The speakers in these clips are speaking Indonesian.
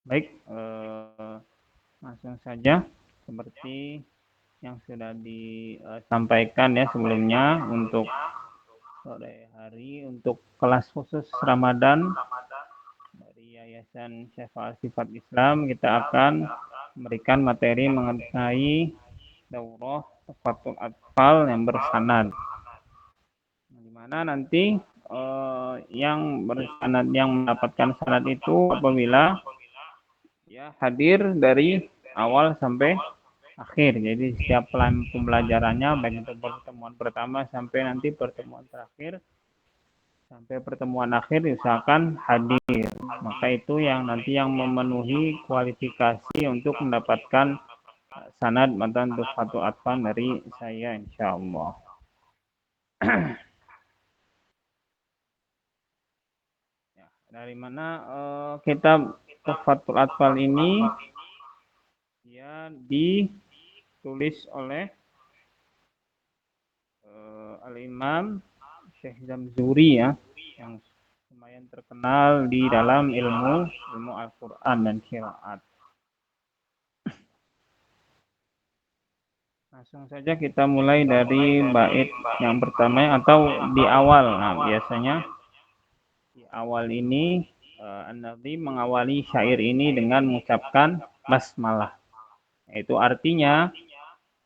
Baik, langsung saja seperti yang sudah disampaikan ya sebelumnya untuk sore hari untuk kelas khusus Ramadan dari Yayasan Syafaat Sifat Islam kita akan memberikan materi mengenai daurah Tuhfatul Atfal yang bersanad. Di mana nanti yang bersanad yang mendapatkan sanad itu apabila ya hadir dari awal sampai akhir. Jadi setiap pembelajarannya baik itu pertemuan pertama sampai nanti pertemuan terakhir sampai pertemuan akhir usahakan hadir. Maka itu yang nanti yang memenuhi kualifikasi untuk mendapatkan sanad matan Tuhfatul Atfal dari saya insyaallah. Dari mana kitab Tuhfatul Atfal ini ya ditulis oleh Al-Imam Syekh Zamzuri ya, yang lumayan terkenal di dalam ilmu Al-Quran dan qiraat. Langsung saja kita mulai dari bait yang pertama atau di awal. Nah, biasanya di awal ini An-Nadhim mengawali syair ini dengan mengucapkan basmalah. Itu artinya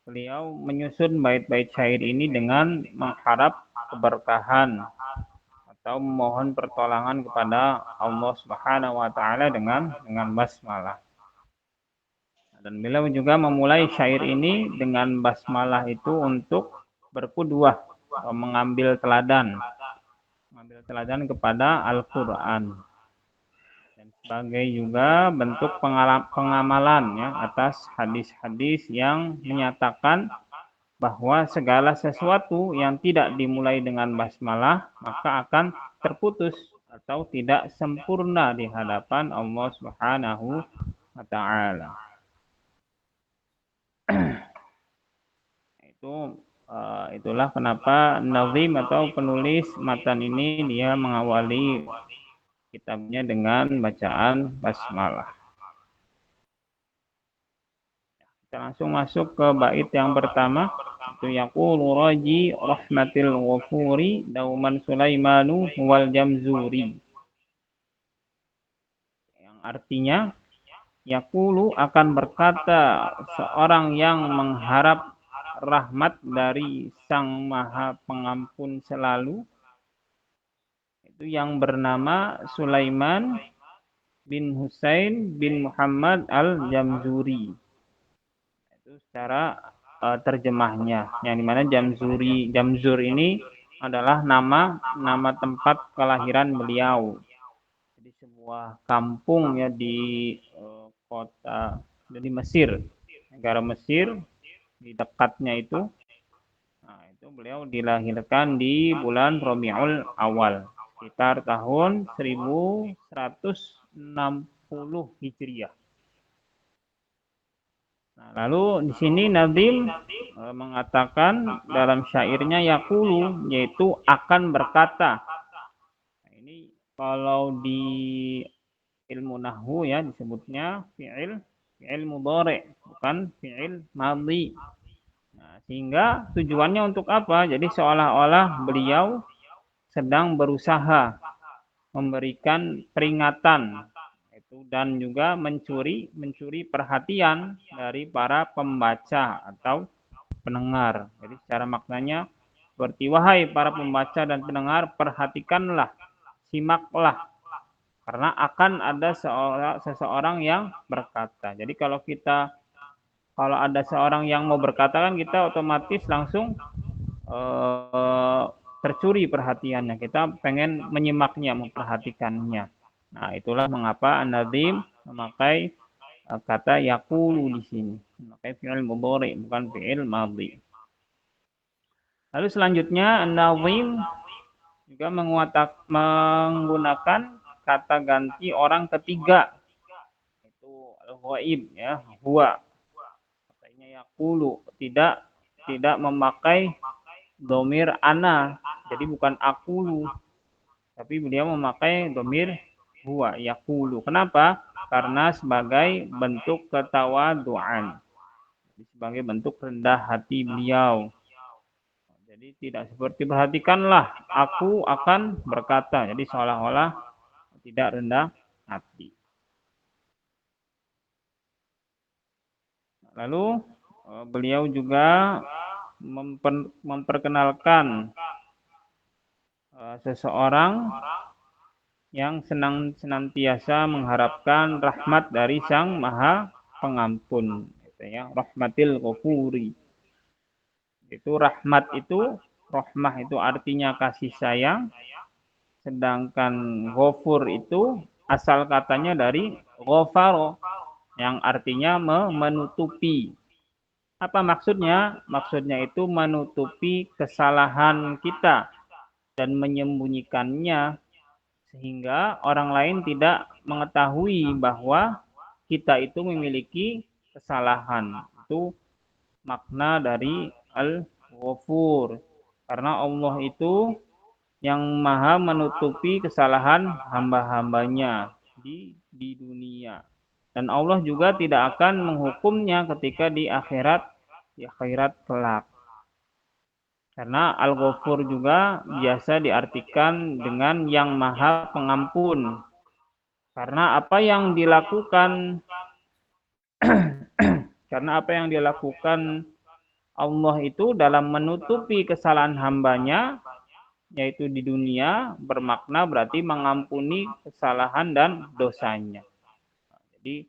beliau menyusun bait-bait syair ini dengan mengharap keberkahan atau memohon pertolongan kepada Allah Subhanahu wa taala dengan basmalah. Dan beliau juga memulai syair ini dengan basmalah itu untuk berqudwah, mengambil teladan kepada Al-Qur'an. Dan sebagai juga bentuk pengamalan ya atas hadis-hadis yang menyatakan bahwa segala sesuatu yang tidak dimulai dengan basmalah maka akan terputus atau tidak sempurna di hadapan Allah Subhanahu wa taala. Itulah kenapa nazim atau penulis matan ini dia mengawali kitabnya dengan bacaan basmalah. Kita langsung masuk ke bait yang pertama. Itu yaqulu raji rahmatil ghafuri dauman Sulaimanu wal Jamzuri. Yang artinya yaqulu akan berkata seorang yang mengharap rahmat dari Sang Maha Pengampun selalu, itu yang bernama Sulaiman bin Husain bin Muhammad al-Jamzuri. Itu secara terjemahnya, yang dimana Jamzur ini adalah nama tempat kelahiran beliau. Jadi sebuah kampung ya di kota di Mesir, negara Mesir, di dekatnya itu. Nah, itu beliau dilahirkan di bulan Rabiul Awal sekitar tahun 1160 Hijriah. Nah, lalu di sini Nadim mengatakan dalam syairnya yaqulu, yaitu akan berkata. Nah, ini kalau di ilmu nahwu ya disebutnya fi'il mudhari, bukan fi'il madhi. Nah, sehingga tujuannya untuk apa? Jadi seolah-olah beliau sedang berusaha memberikan peringatan itu dan juga mencuri perhatian dari para pembaca atau pendengar. Jadi secara maknanya seperti wahai para pembaca dan pendengar, perhatikanlah, simaklah, karena akan ada seseorang yang berkata. Jadi kalau ada seorang yang mau berkata kan kita otomatis langsung tercuri perhatiannya. Kita pengen menyimaknya, memperhatikannya. Nah, itulah mengapa An-Nadhim memakai kata yaqulu di sini. Memakai fi'il mudhari bukan fi'il madhi. Lalu selanjutnya An-Nadhim juga menggunakan kata ganti orang ketiga. Itu al-ghaib ya, huwa. Katanya yaqulu, tidak memakai domir ana, jadi bukan akulu, tapi beliau memakai domir huwa yaqulu. Kenapa? karena sebagai bentuk ketawaduan, sebagai bentuk rendah hati beliau. Jadi tidak seperti perhatikanlah aku akan berkata. Jadi seolah-olah tidak rendah hati. Lalu beliau juga memperkenalkan seseorang yang senantiasa mengharapkan rahmat dari Sang Maha Pengampun, ya, rahmatil ghafuri. Itu rahmat itu, rahmah itu artinya kasih sayang, sedangkan ghafur itu asal katanya dari ghafaro yang artinya menutupi. Apa maksudnya? Maksudnya itu menutupi kesalahan kita dan menyembunyikannya sehingga orang lain tidak mengetahui bahwa kita itu memiliki kesalahan. Itu makna dari Al-Ghafur. Karena Allah itu yang maha menutupi kesalahan hamba-hambanya di dunia. Dan Allah juga tidak akan menghukumnya ketika di akhirat kelak. Karena Al-Ghafur juga biasa diartikan dengan yang maha pengampun. Karena apa yang dilakukan Allah itu dalam menutupi kesalahan hambanya, yaitu di dunia, bermakna berarti mengampuni kesalahan dan dosanya. Jadi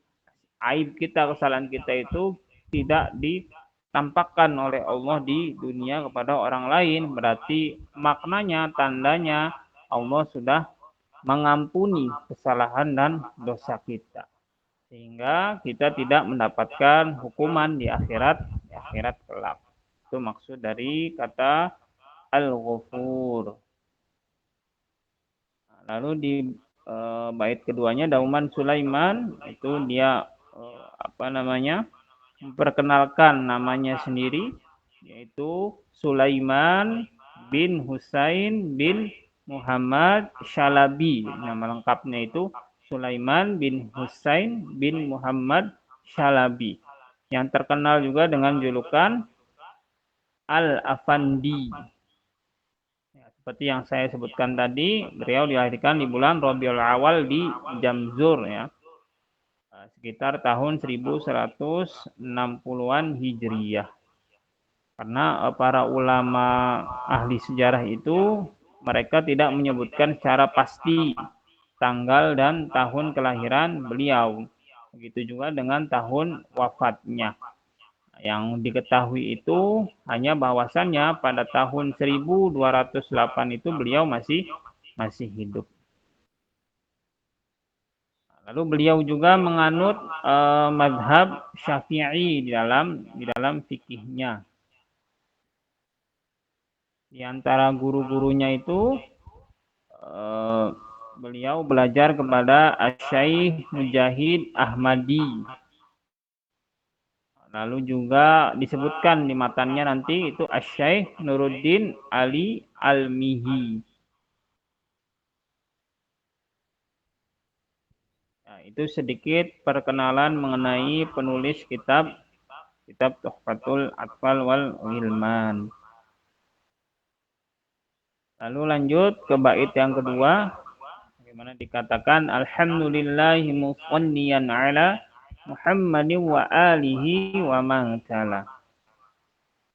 aib kita, kesalahan kita itu tidak ditampakkan oleh Allah di dunia kepada orang lain. Berarti maknanya, tandanya Allah sudah mengampuni kesalahan dan dosa kita. Sehingga kita tidak mendapatkan hukuman di akhirat kelak. Itu maksud dari kata Al-Ghafur. Lalu di bait keduanya Dauman Sulaiman itu dia memperkenalkan namanya sendiri, yaitu Sulaiman bin Husain bin Muhammad Syalabi. Nama lengkapnya itu Sulaiman bin Husain bin Muhammad Syalabi, yang terkenal juga dengan julukan Al-Afandi. Ya, seperti yang saya sebutkan tadi, beliau dilahirkan di bulan Rabiul Awal di Jamzur, ya, sekitar tahun 1160-an Hijriyah. Karena para ulama ahli sejarah itu mereka tidak menyebutkan secara pasti tanggal dan tahun kelahiran beliau. Begitu juga dengan tahun wafatnya. Yang diketahui itu hanya bahwasannya pada tahun 1208 itu beliau masih hidup. Lalu beliau juga menganut mazhab Syafi'i di dalam fikihnya. Di antara guru-gurunya itu beliau belajar kepada Asy-Syaikh Mujahid Ahmadi. Lalu juga disebutkan di matannya nanti itu Asy-Syaikh Nuruddin Ali Al-Mihi. Nah, itu sedikit perkenalan mengenai penulis kitab Tuhfatul Atfal wal Ghilman. Lalu lanjut ke bait yang kedua, bagaimana dikatakan alhamdulillahi mufanniyan ala Muhammadin wa alihi wa man tala.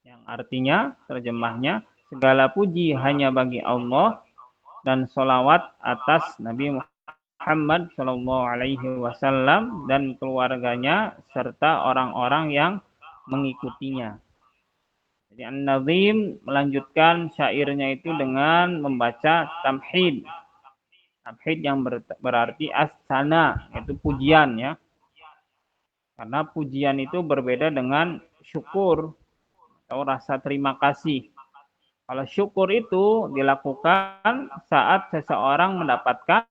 Yang artinya, terjemahnya, segala puji hanya bagi Allah dan solawat atas Nabi Muhammad SAW dan keluarganya serta orang-orang yang mengikutinya. Jadi An-Nazim melanjutkan syairnya itu dengan membaca tamhid. Tamhid yang berarti as-sana, yaitu pujian, ya. Karena pujian itu berbeda dengan syukur atau rasa terima kasih. Kalau syukur itu dilakukan saat seseorang mendapatkan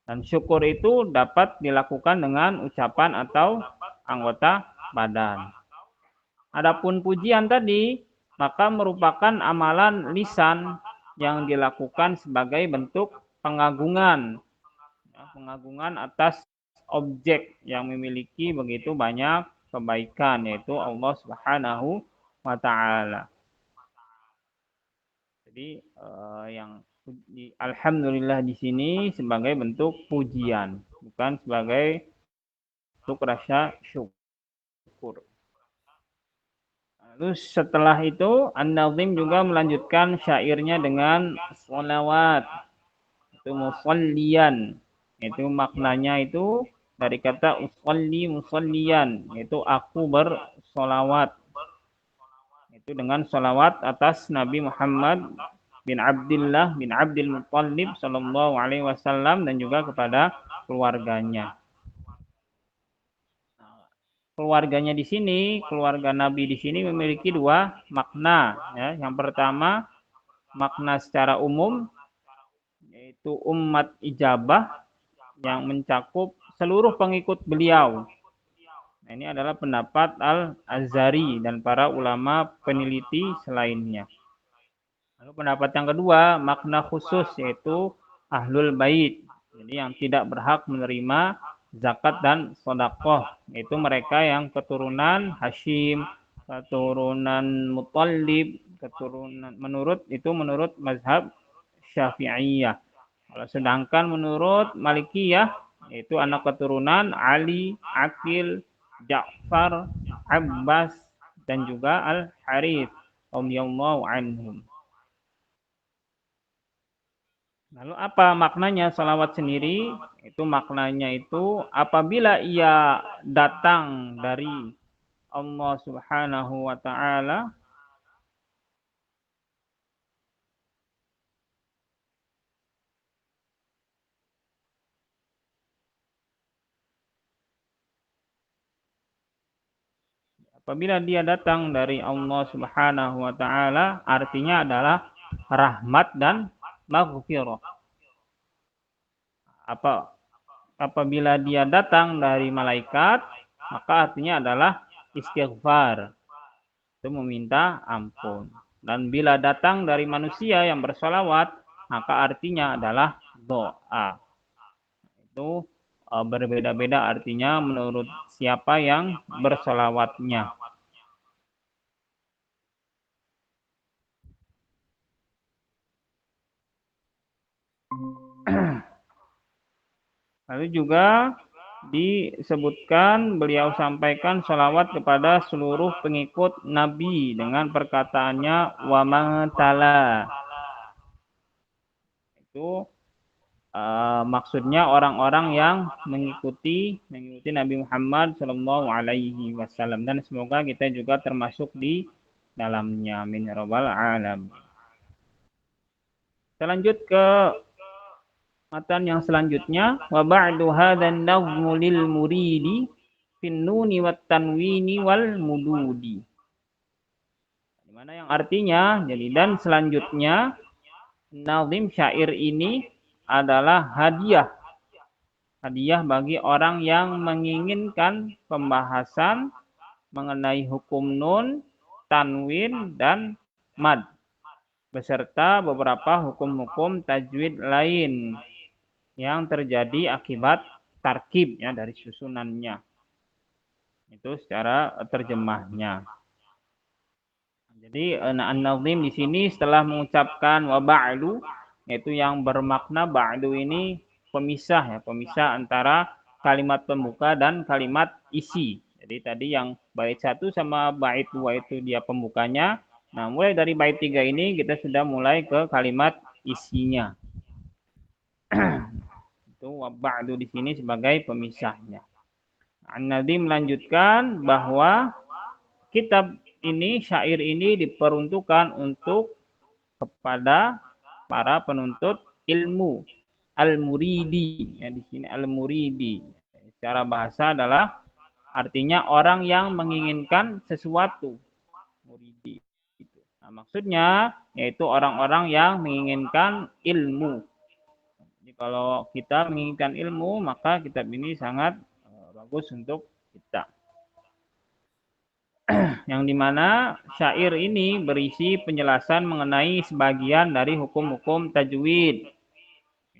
dan syukur itu dapat dilakukan dengan ucapan atau anggota badan. Adapun pujian tadi, maka merupakan amalan lisan yang dilakukan sebagai bentuk pengagungan, ya, pengagungan atas objek yang memiliki begitu banyak kebaikan, yaitu Allah Subhanahu wa Ta'ala. Jadi yang alhamdulillah di sini sebagai bentuk pujian, bukan sebagai bentuk rasa syukur. Lalu setelah itu An-Nazim juga melanjutkan syairnya dengan sholawat, itu musalliyan, itu maknanya itu dari kata usolli musalliyan, yaitu aku bersolawat, itu dengan solawat atas Nabi Muhammad bin Abdullah bin Abdul Muttalib sallallahu alaihi wasallam dan juga kepada keluarganya. Keluarganya di sini, keluarga Nabi di sini memiliki dua makna. Ya. Yang pertama, makna secara umum, yaitu umat ijabah yang mencakup seluruh pengikut beliau. Nah, ini adalah pendapat Al-Azhari dan para ulama peneliti selainnya. Lalu pendapat yang kedua, makna khusus, yaitu Ahlul Bait. Jadi yang tidak berhak menerima zakat dan sedekah, yaitu mereka yang keturunan Hashim, keturunan Muttalib, keturunan menurut mazhab Syafi'iyah. Kalau sedangkan menurut Malikiyah, yaitu anak keturunan Ali, Aqil, Ja'far, Abbas dan juga Al-Harith radhiyallahu anhum. Lalu apa maknanya salawat sendiri? Itu maknanya itu apabila ia datang dari Allah Subhanahu wa Ta'ala, apabila dia datang dari Allah Subhanahu wa Ta'ala, artinya adalah rahmat dan maghfirah. Apabila dia datang dari malaikat, maka artinya adalah istighfar, itu meminta ampun. Dan bila datang dari manusia yang bersolawat, maka artinya adalah doa. Itu berbeda-beda artinya menurut siapa yang bersolawatnya. Lalu juga disebutkan beliau sampaikan sholawat kepada seluruh pengikut Nabi dengan perkataannya wa man tala. Itu maksudnya orang-orang yang mengikuti Nabi Muhammad Shallallahu Alaihi Wasallam, dan semoga kita juga termasuk di dalamnya. Amin ya rabbal alamin. Kita lanjut ke matan yang selanjutnya, wa ba'du hadzal nazmu lil muridi fin nuni wat tanwini wal mududi. Di mana yang artinya, jadi dan selanjutnya nazim syair ini adalah hadiah bagi orang yang menginginkan pembahasan mengenai hukum nun, tanwin dan mad beserta beberapa hukum-hukum tajwid lain yang terjadi akibat tarkib, ya, dari susunannya. Itu secara terjemahnya. Jadi an-nazim di sini setelah mengucapkan wa ba'du, yaitu yang bermakna ba'du ini pemisah, ya, pemisah antara kalimat pembuka dan kalimat isi. Jadi tadi yang bait 1 sama bait 2 itu dia pembukanya. Nah, mulai dari bait 3 ini kita sudah mulai ke kalimat isinya. Itu wa ba'du di sini sebagai pemisahnya. An-Nazim melanjutkan bahwa kitab ini, syair ini diperuntukkan untuk kepada para penuntut ilmu, al-muridi. Ya, di sini al-muridi secara bahasa adalah artinya orang yang menginginkan sesuatu. Muridi. Nah, maksudnya yaitu orang-orang yang menginginkan ilmu. Jadi kalau kita menginginkan ilmu, maka kitab ini sangat bagus untuk kita. Yang dimana syair ini berisi penjelasan mengenai sebagian dari hukum-hukum tajwid.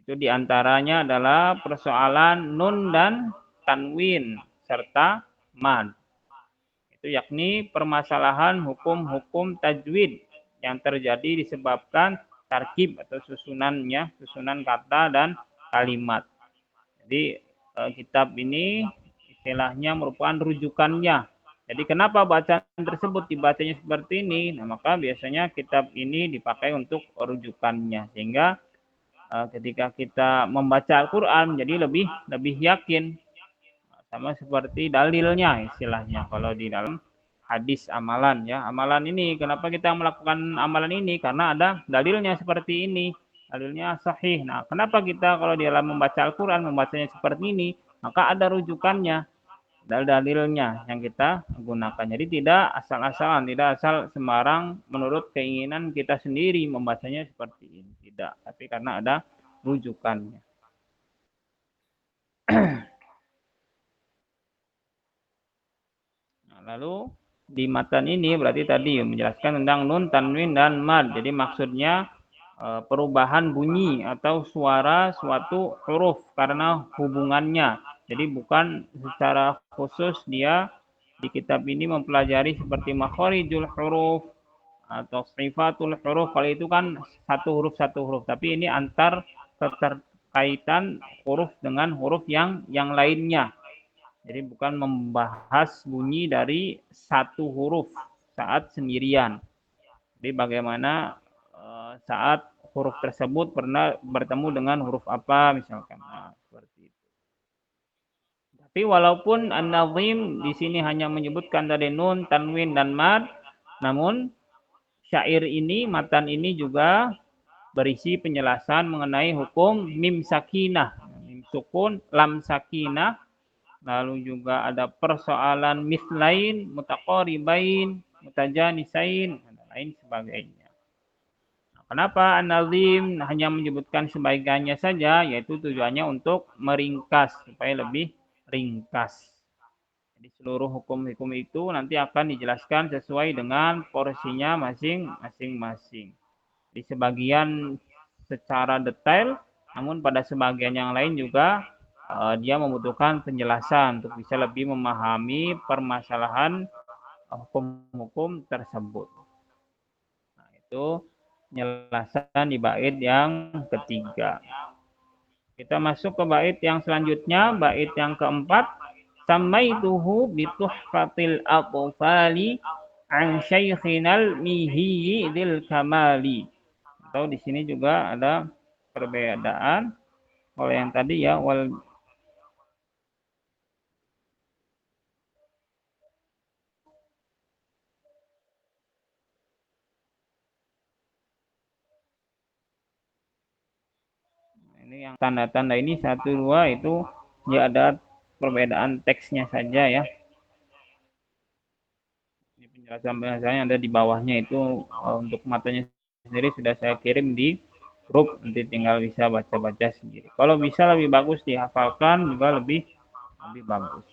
Itu diantaranya adalah persoalan nun dan tanwin serta mad. Itu yakni permasalahan hukum-hukum tajwid yang terjadi disebabkan tarkib atau susunannya, susunan kata dan kalimat. Jadi kitab ini istilahnya merupakan rujukannya. Jadi kenapa bacaan tersebut dibacanya seperti ini? Nah, maka biasanya kitab ini dipakai untuk rujukannya, sehingga ketika kita membaca Al-Quran menjadi lebih yakin, sama seperti dalilnya istilahnya. Kalau di dalam hadis amalan ya, amalan ini kenapa kita melakukan amalan ini, karena ada dalilnya seperti ini, dalilnya sahih. Nah, kenapa kita kalau di dalam membaca Al-Quran membacanya seperti ini, maka ada rujukannya, dalilnya yang kita gunakan. Jadi tidak asal-asalan, tidak asal sembarang menurut keinginan kita sendiri membacanya seperti ini, tidak, tapi karena ada rujukannya. Nah, lalu di matan ini berarti tadi menjelaskan tentang nun, tanwin, dan mad. Jadi maksudnya perubahan bunyi atau suara suatu huruf karena hubungannya. Jadi bukan secara khusus dia di kitab ini mempelajari seperti makharijul huruf atau sifatul huruf. Kalau itu kan satu huruf. Tapi ini antar keterkaitan huruf dengan huruf yang lainnya. Jadi bukan membahas bunyi dari satu huruf saat sendirian. Jadi bagaimana saat huruf tersebut pernah bertemu dengan huruf apa misalkan. Nah, seperti itu. Tapi walaupun An-Nazim di sini hanya menyebutkan tadi nun, tanwin, dan mad, namun syair ini, matan ini juga berisi penjelasan mengenai hukum mim sakinah, mim sukun, lam sakinah. Lalu juga ada persoalan mislain, mutaqaribain, mutajanisain, dan lain sebagainya. Nah, kenapa An-Nazim hanya menyebutkan sebagiannya saja, yaitu tujuannya untuk meringkas, supaya lebih ringkas. Jadi seluruh hukum-hukum itu nanti akan dijelaskan sesuai dengan porsinya masing-masing. Di sebagian secara detail, namun pada sebagian yang lain juga dia membutuhkan penjelasan untuk bisa lebih memahami permasalahan hukum-hukum tersebut. Nah, itu penjelasan di bait yang ketiga. Kita masuk ke bait yang selanjutnya, bait yang keempat. Samaituhu bituhfatil atfali an syaikhinal mihi dil kamali. Atau di sini juga ada perbedaan. Kalau yang tadi ya wal ini yang tanda-tanda ini 1, 2 itu ya ada perbedaan teksnya saja ya. Ini penjelasan-penjelasannya ada di bawahnya itu untuk matanya sendiri sudah saya kirim di grup, nanti tinggal bisa baca-baca sendiri. Kalau bisa lebih bagus dihafalkan juga lebih bagus.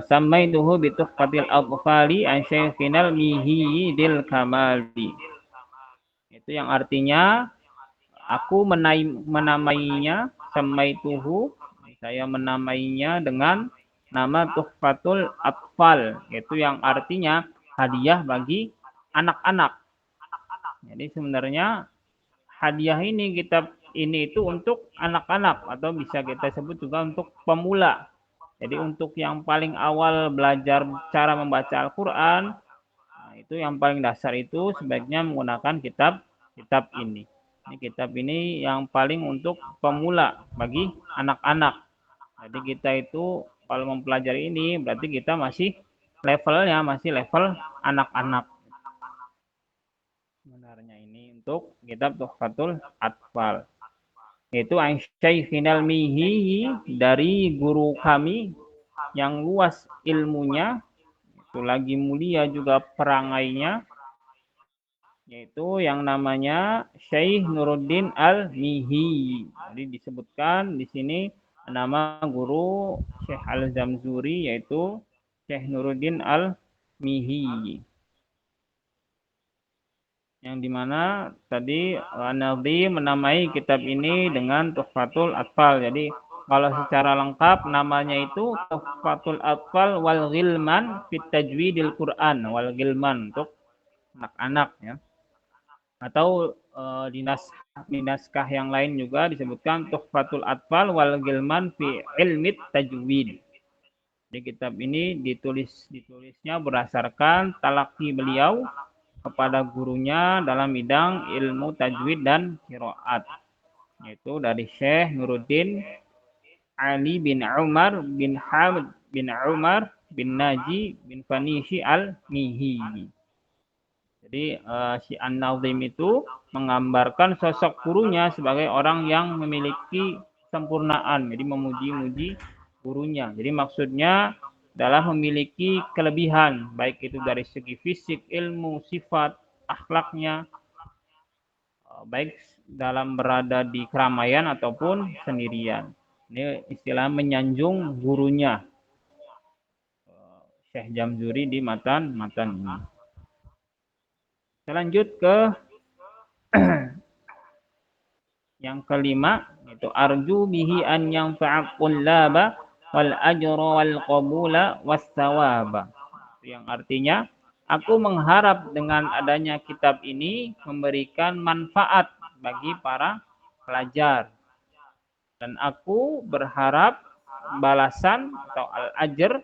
Samaituhu bituhfatil atfali an syaikhinal mihi dil kamali. Itu yang artinya aku menamainya, samaituhu, saya menamainya dengan nama Tuhfatul Atfal, yaitu yang artinya hadiah bagi anak-anak. Jadi sebenarnya hadiah ini, kitab ini itu untuk anak-anak, atau bisa kita sebut juga untuk pemula. Jadi untuk yang paling awal belajar cara membaca Al-Quran, nah itu yang paling dasar itu sebaiknya menggunakan kitab ini. Ini kitab ini yang paling untuk pemula bagi anak-anak. Jadi kita itu kalau mempelajari ini berarti kita masih levelnya masih level anak-anak. Sebenarnya ini untuk kitab Tuhfatul Atfal. Yaitu Syaikhina Mihi, dari guru kami yang luas ilmunya, itu lagi mulia juga perangainya, yaitu yang namanya Syekh Nuruddin Al-Mihi. Jadi disebutkan di sini nama guru Syekh Al-Zamzuri, yaitu Syekh Nuruddin Al-Mihi. yang dimana tadi An-Nadhim menamai kitab ini dengan Tuhfatul Atfal. Jadi kalau secara lengkap namanya itu Tuhfatul Atfal wal Ghilman fit Tajwidil Quran, wal Ghilman untuk anak-anak ya. Atau di naskah yang lain juga disebutkan Tuhfatul Atfal wal Ghilman fi Ilmit Tajwid. Di kitab ini ditulisnya berdasarkan talaki beliau kepada gurunya dalam bidang ilmu tajwid dan qiraat, yaitu dari Syekh Nuruddin Ali bin Umar bin Hamid bin Umar bin Naji bin Fanishi al-Mihi. Jadi si An-Nazim itu menggambarkan sosok gurunya sebagai orang yang memiliki kesempurnaan, jadi memuji-muji gurunya. Jadi maksudnya adalah memiliki kelebihan, baik itu dari segi fisik, ilmu, sifat, akhlaknya, baik dalam berada di keramaian ataupun sendirian. Ini istilah menyanjung gurunya, Syekh Jamzuri di matan ini. Kita lanjut ke yang kelima, itu arju bihi an yanfa'a qullaba wal ajra wal qabula was thawaba. Yang artinya aku mengharap dengan adanya kitab ini memberikan manfaat bagi para pelajar. Dan aku berharap balasan atau al-ajr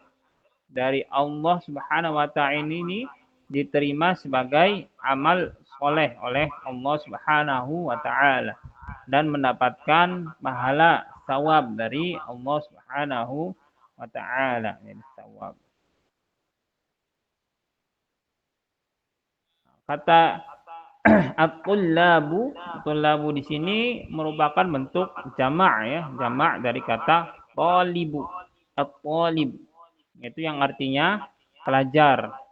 dari Allah Subhanahu wa taala ini diterima sebagai amal soleh oleh Allah Subhanahu wa taala dan mendapatkan pahala sawab dari Allah Subhanahu wa taala. Sawab. Kata at-tullabu di sini merupakan bentuk jamak ya, jamak dari kata talibu. At-talib itu yang artinya pelajar.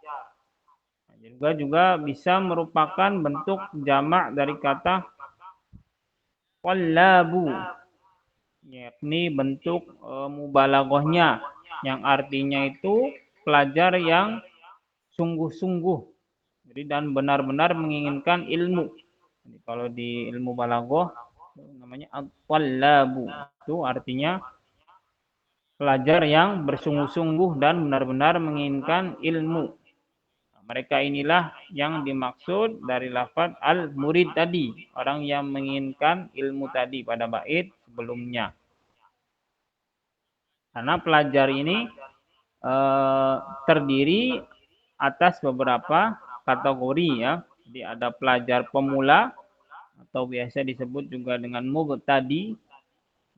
Juga bisa merupakan bentuk jamak dari kata qallabu, yakni bentuk mubalaghahnya yang artinya itu pelajar yang sungguh-sungguh. Jadi dan benar-benar menginginkan ilmu. Jadi kalau di ilmu balaghah namanya at-tallabu. Itu artinya pelajar yang bersungguh-sungguh dan benar-benar menginginkan ilmu. Mereka inilah yang dimaksud dari lafaz al-murid tadi, orang yang menginginkan ilmu tadi pada bait sebelumnya. Karena pelajar ini terdiri atas beberapa kategori ya. Jadi ada pelajar pemula atau biasa disebut juga dengan mubtadi,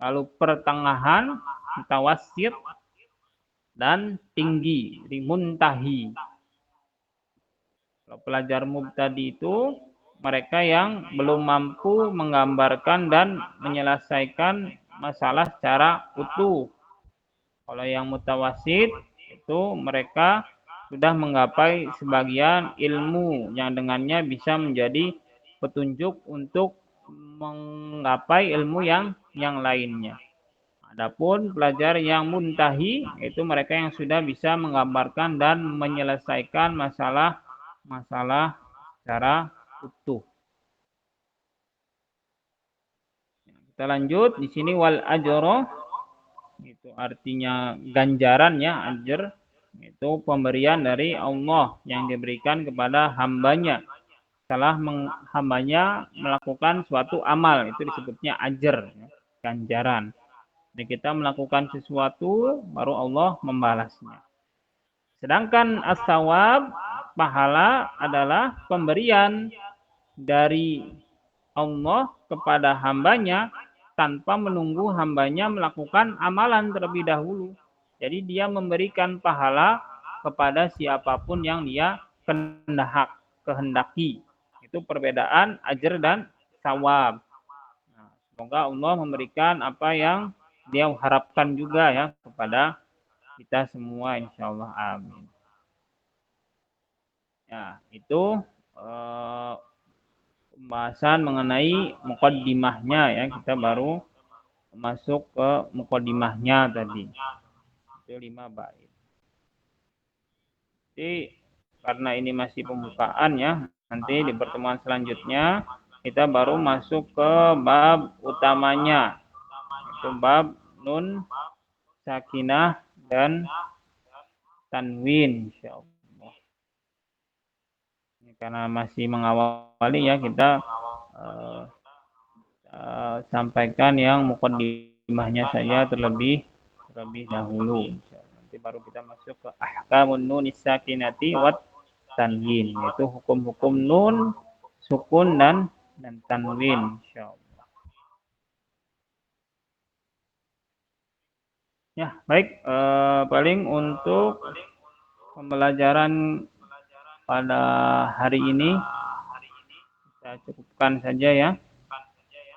lalu pertengahan, mutawassit, dan tinggi, jadi muntahi. Kalau pelajar mubtadi itu mereka yang belum mampu menggambarkan dan menyelesaikan masalah secara utuh. Kalau yang mutawassit itu mereka sudah menggapai sebagian ilmu yang dengannya bisa menjadi petunjuk untuk menggapai ilmu yang lainnya. Adapun pelajar yang muntahi itu mereka yang sudah bisa menggambarkan dan menyelesaikan masalah secara utuh. Kita lanjut di sini wal ajro itu artinya ganjaran ya, ajr itu pemberian dari Allah yang diberikan kepada hambanya setelah hambanya melakukan suatu amal, itu disebutnya ajr ya, ganjaran. Jadi kita melakukan sesuatu baru Allah membalasnya. Sedangkan as-sawab, pahala adalah pemberian dari Allah kepada hambanya tanpa menunggu hambanya melakukan amalan terlebih dahulu. Jadi dia memberikan pahala kepada siapapun yang dia kehendaki. Itu perbedaan ajr dan sawab. Nah, semoga Allah memberikan apa yang dia harapkan juga ya kepada kita semua, insyaallah, amin. Ya, itu pembahasan mengenai muqaddimahnya ya, kita baru masuk ke muqaddimahnya tadi. Itu 5 bait. Jadi karena ini masih pembukaan ya. Nanti di pertemuan selanjutnya kita baru masuk ke bab utamanya, itu bab nun sakinah dan tanwin insyaallah. Karena masih mengawali ya, kita sampaikan yang muqaddimahnya saja terlebih dahulu. Nanti baru kita masuk ke ahkamun nun sakinati wat tanwin, yaitu hukum-hukum nun, sukun dan tanwin insyaallah. Ya, baik, paling untuk pembelajaran pada hari ini kita cukupkan saja ya.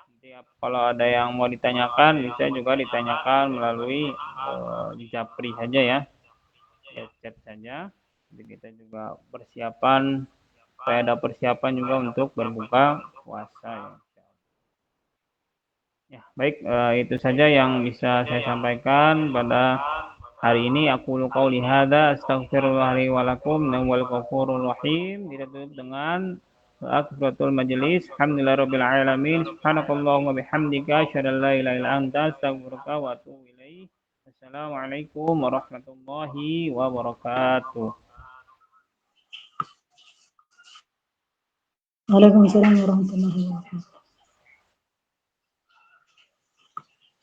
Nanti kalau ada yang mau ditanyakan bisa juga ditanyakan melalui Japri saja ya, chat saja. Jadi kita juga persiapan, supaya ada persiapan juga untuk berbuka puasa ya. Ya, baik, itu saja yang bisa saya sampaikan pada hari ini. Aku qauli hadza astaghfirullah li wa lakum wal ghafurur rahim. Ditutup dengan akhiratul majelis. Alhamdulillahirabbil alamin. Subhanakallahumma bihamdika asyhadu an la ilaha illa anta astaghfiruka wa atubu ilaik. Assalamualaikum warahmatullahi wabarakatuh. Waalaikumsalam warahmatullahi wabarakatuh.